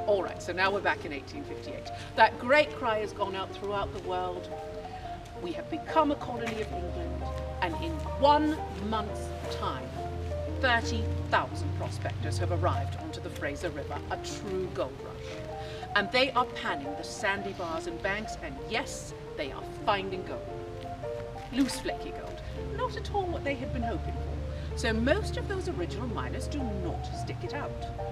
All right, so now we're back in 1858. That great cry has gone out throughout the world. We have become a colony of England, and in 1 month's time, 30,000 prospectors have arrived onto the Fraser River, a true gold rush. And they are panning the sandy bars and banks, and yes, they are finding gold. Loose, flaky gold, not at all what they had been hoping for. So most of those original miners do not stick it out.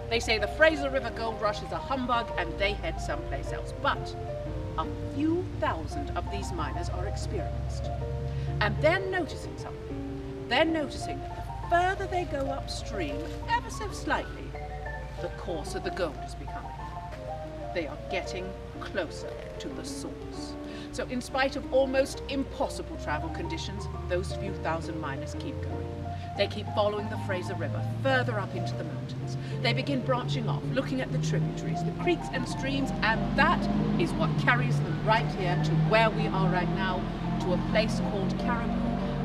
They say the Fraser River gold rush is a humbug and they head someplace else. But a few thousand of these miners are experienced. And they're noticing something. They're noticing that the further they go upstream, ever so slightly, the coarser the gold is becoming. They are getting closer to the source. So in spite of almost impossible travel conditions, those few thousand miners keep going. They keep following the Fraser River further up into the mountains. They begin branching off, looking at the tributaries, the creeks and streams, and that is what carries them right here to where we are right now, to a place called Caribou,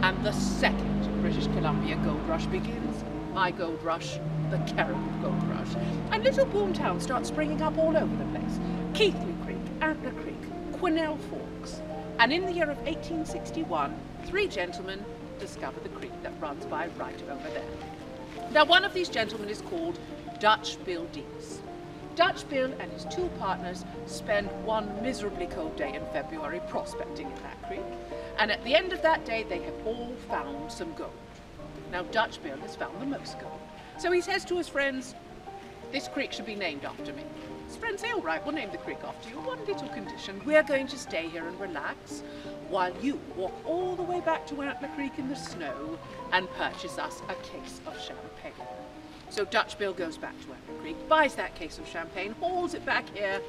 and the second British Columbia gold rush begins. My gold rush, the Caribou gold rush. And little boom towns start springing up all over the place. Keithley Creek, Antler Creek, Quesnel Forks. And in the year of 1861, 3 gentlemen discover the creek that runs by right over there. Now, one of these gentlemen is called Dutch Bill Deeds. Dutch Bill and his 2 partners spend one miserably cold day in February prospecting in that creek. And at the end of that day, they have all found some gold. Now, Dutch Bill has found the most gold. So he says to his friends, "This creek should be named after me." His friends say, "All right, we'll name the creek after you. One little condition, we're going to stay here and relax while you walk all the way back to Antler Creek in the snow and purchase us a case of champagne." So Dutch Bill goes back to Antler Creek, buys that case of champagne, hauls it back here,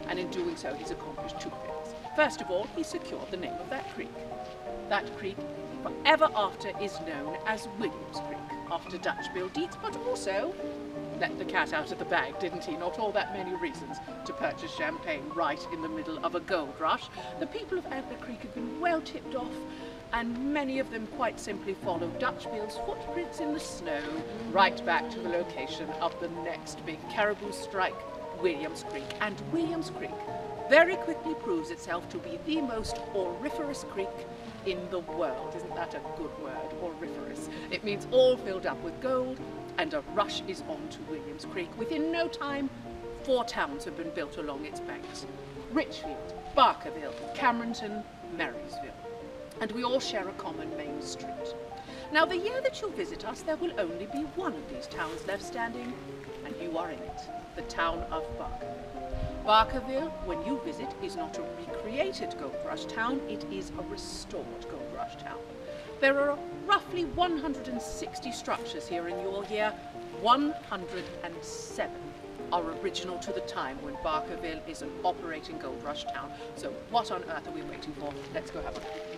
and in doing so, he's accomplished 2 things. First of all, he secured the name of that creek. That creek, forever after, is known as Williams Creek, after Dutch Bill Deeds, but also let the cat out of the bag, didn't he? Not all that many reasons to purchase champagne right in the middle of a gold rush. The people of Antler Creek have been well tipped off, and many of them quite simply follow Dutch Bill's footprints in the snow right back to the location of the next big caribou strike, Williams Creek. And Williams Creek very quickly proves itself to be the most auriferous creek in the world. Isn't that a good word, auriferous? It means all filled up with gold, and a rush is on to Williams Creek. Within no time, 4 towns have been built along its banks. Richfield, Barkerville, Cameronton, Marysville. And we all share a common main street. Now, the year that you'll visit us, there will only be one of these towns left standing, and you are in it, the town of Barkerville. Barkerville, when you visit, is not a recreated gold rush town, it is a restored gold rush town. There are roughly 160 structures here in your year. 107 are original to the time when Barkerville is an operating gold rush town. So what on earth are we waiting for? Let's go have a look.